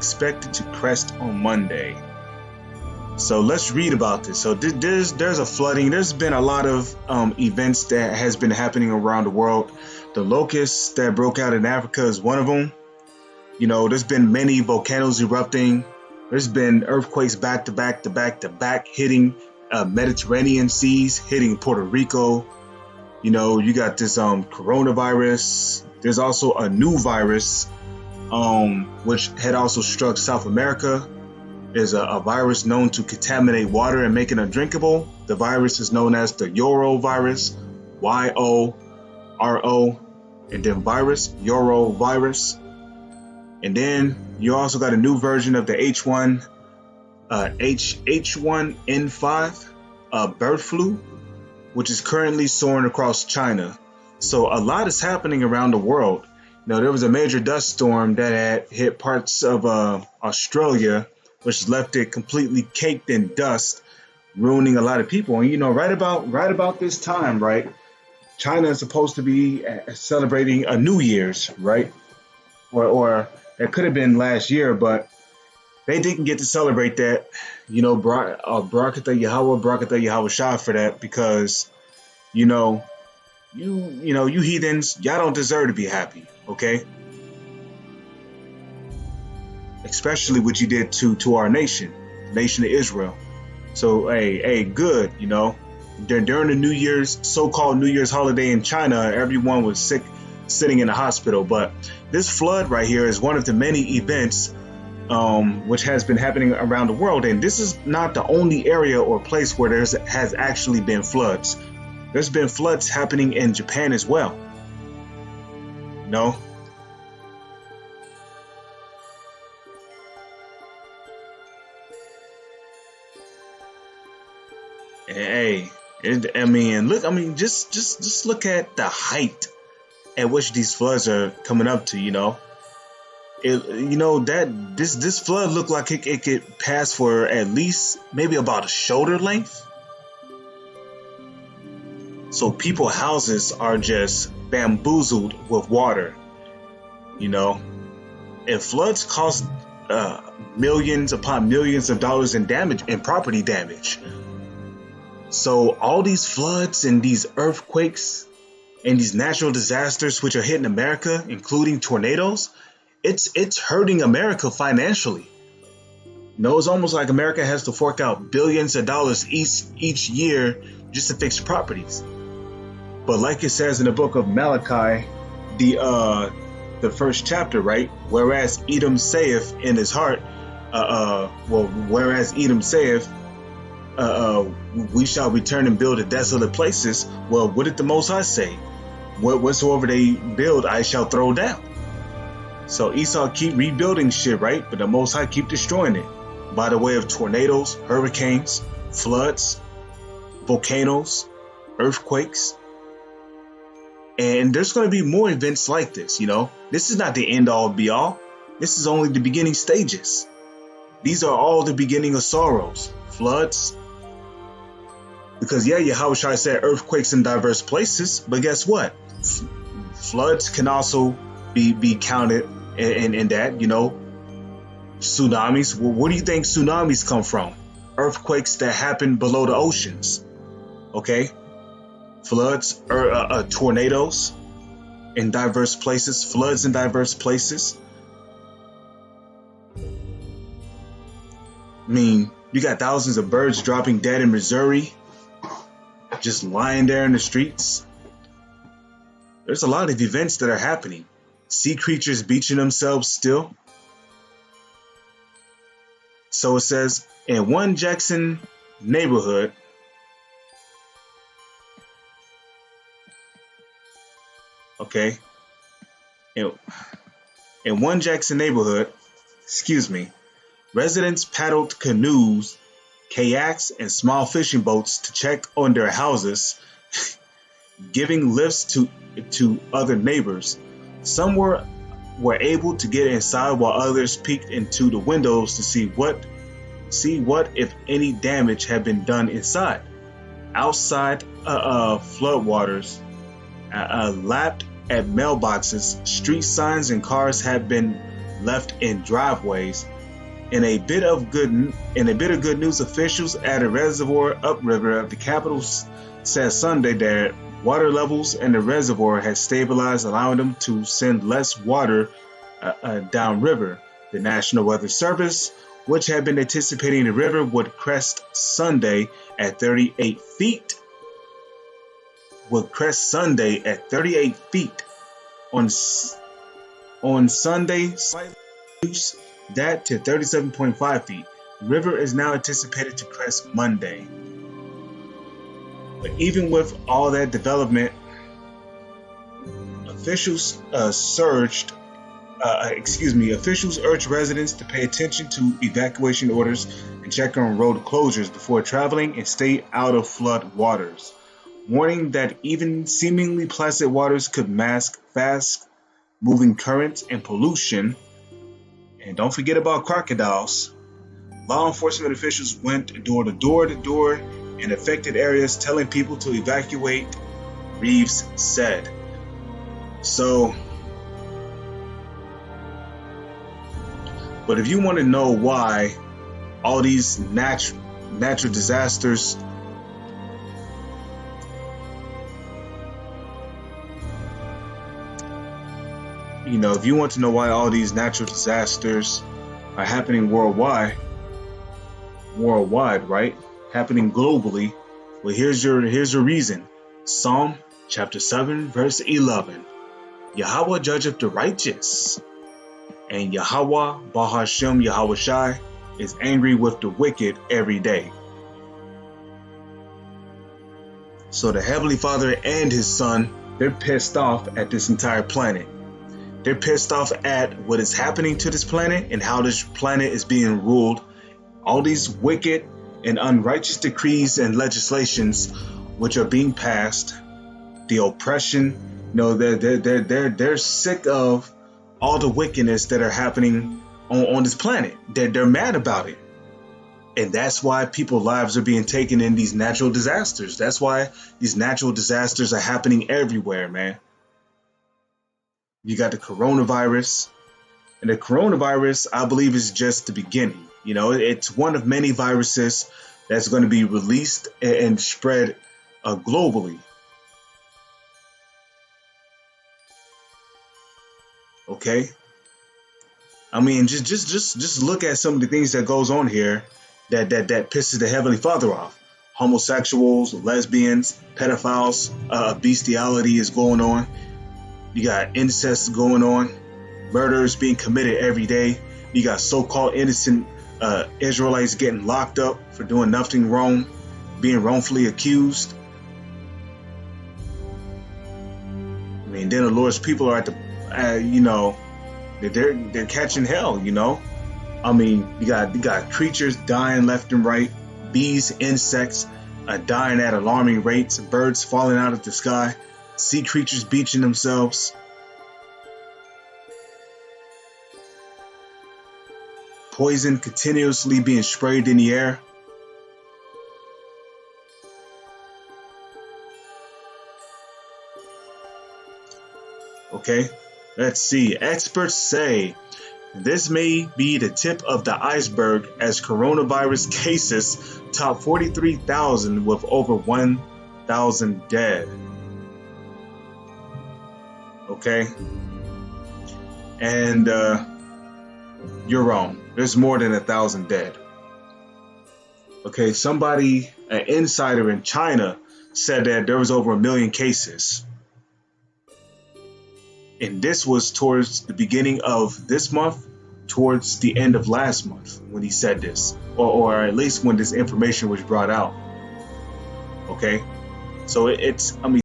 expected to crest on Monday. So let's read about this. So there's a flooding. There's been a lot of events that has been happening around the world. The locusts that broke out in Africa is one of them. You know, there's been many volcanoes erupting. There's been earthquakes back to back hitting Mediterranean seas, hitting Puerto Rico. You know, you got this coronavirus. There's also a new virus which had also struck South America. Is a virus known to contaminate water and make it undrinkable. The virus is known as the Yoro virus, Y-O-R-O, and then virus, Yoro virus. And then you also got a new version of the H1N5 bird flu, which is currently soaring across China. So a lot is happening around the world. Now, there was a major dust storm that had hit parts of Australia, which left it completely caked in dust, ruining a lot of people. And you know, right about this time, right? China is supposed to be celebrating a New Year's, right? Or it could have been last year, but they didn't get to celebrate that. You know, Barakatah Yahweh Shah for that, because you know, you heathens, y'all don't deserve to be happy, okay? Especially what you did to our nation of Israel. So, hey, good, you know. During the so-called New Year's holiday in China, everyone was sick, sitting in the hospital. But this flood right here is one of the many events which has been happening around the world. And this is not the only area or place where has actually been floods. There's been floods happening in Japan as well. No. Hey, just look at the height at which these floods are coming up to. You know, that this flood looked like it could pass for at least maybe about a shoulder length. So people's houses are just bamboozled with water. You know, and floods cause millions upon millions of dollars in damage, in property damage. So all these floods and these earthquakes and these natural disasters which are hitting America, including tornadoes, it's hurting America financially. You know, it's almost like America has to fork out billions of dollars each year just to fix properties. But like it says in the book of Malachi, the first chapter, right? Whereas Edom saith in his heart, whereas Edom saith, we shall return and build the desolate places. Well, what did the Most High say? Whatsoever they build, I shall throw down. So Esau keep rebuilding shit, right? But the Most High keep destroying it by the way of tornadoes, hurricanes, floods, volcanoes, earthquakes. And there's going to be more events like this, you know. This is not the end all be all. This is only the beginning stages. These are all the beginning of sorrows, floods. Because Yahushua said earthquakes in diverse places, but guess what? Floods can also be counted in that, you know. Tsunamis. Well, where do you think tsunamis come from? Earthquakes that happen below the oceans. Okay? Floods or tornadoes in diverse places, floods in diverse places. I mean, you got thousands of birds dropping dead in Missouri, just lying there in the streets. There's a lot of events that are happening. Sea creatures beaching themselves still. So it says, in one Jackson neighborhood, okay, in one Jackson neighborhood, residents paddled canoes, kayaks, and small fishing boats to check on their houses, giving lifts to other neighbors. Some were able to get inside, while others peeked into the windows to see what if any damage had been done inside. Outside, floodwaters lapped at mailboxes. Street signs and cars had been left in driveways. In a bit of good news, officials at a reservoir upriver of the capital said Sunday that water levels in the reservoir had stabilized, allowing them to send less water downriver. The National Weather Service, which had been anticipating the river would crest Sunday at 38 feet, on Sunday, slightly reduced that to 37.5 feet. The river is now anticipated to crest Monday. But even with all that development, officials urged residents to pay attention to evacuation orders and check on road closures before traveling and stay out of flood waters, warning that even seemingly placid waters could mask fast-moving currents and pollution. And don't forget about crocodiles. Law enforcement officials went door to door in affected areas telling people to evacuate, Reeves said. So, but if you want to know why all these natural disasters if you want to know why all these natural disasters are happening worldwide, right? Happening globally. Well, here's your reason. Psalm chapter 7, verse 11. Yahweh judgeth the righteous, and Yahweh Bahashem Yahweh Shai is angry with the wicked every day. So the Heavenly Father and His Son, they're pissed off at this entire planet. They're pissed off at what is happening to this planet and how this planet is being ruled. All these wicked and unrighteous decrees and legislations which are being passed, the oppression, they're sick of all the wickedness that are happening on this planet. They're mad about it. And that's why people's lives are being taken in these natural disasters. That's why these natural disasters are happening everywhere, man. You got the coronavirus, and the coronavirus, I believe, is just the beginning. It's one of many viruses that's going to be released and spread globally. Okay, I mean, just look at some of the things that goes on here that pisses the Heavenly Father off. Homosexuals, lesbians, pedophiles, bestiality is going on. You got incest going on, murders being committed every day. You got so-called innocent Israelites getting locked up for doing nothing wrong, being wrongfully accused. I mean, then the Lord's people are at the, they're catching hell. I mean, you got creatures dying left and right, bees, insects dying at alarming rates, birds falling out of the sky. Sea creatures beaching themselves. Poison continuously being sprayed in the air. Okay, let's see. Experts say this may be the tip of the iceberg as coronavirus cases top 43,000 with over 1,000 dead. Okay, and you're wrong. There's more than 1,000 dead. Okay, an insider in China said that there was over 1 million cases, and this was towards the beginning of this month, towards the end of last month when he said this, or at least when this information was brought out. Okay, so I mean.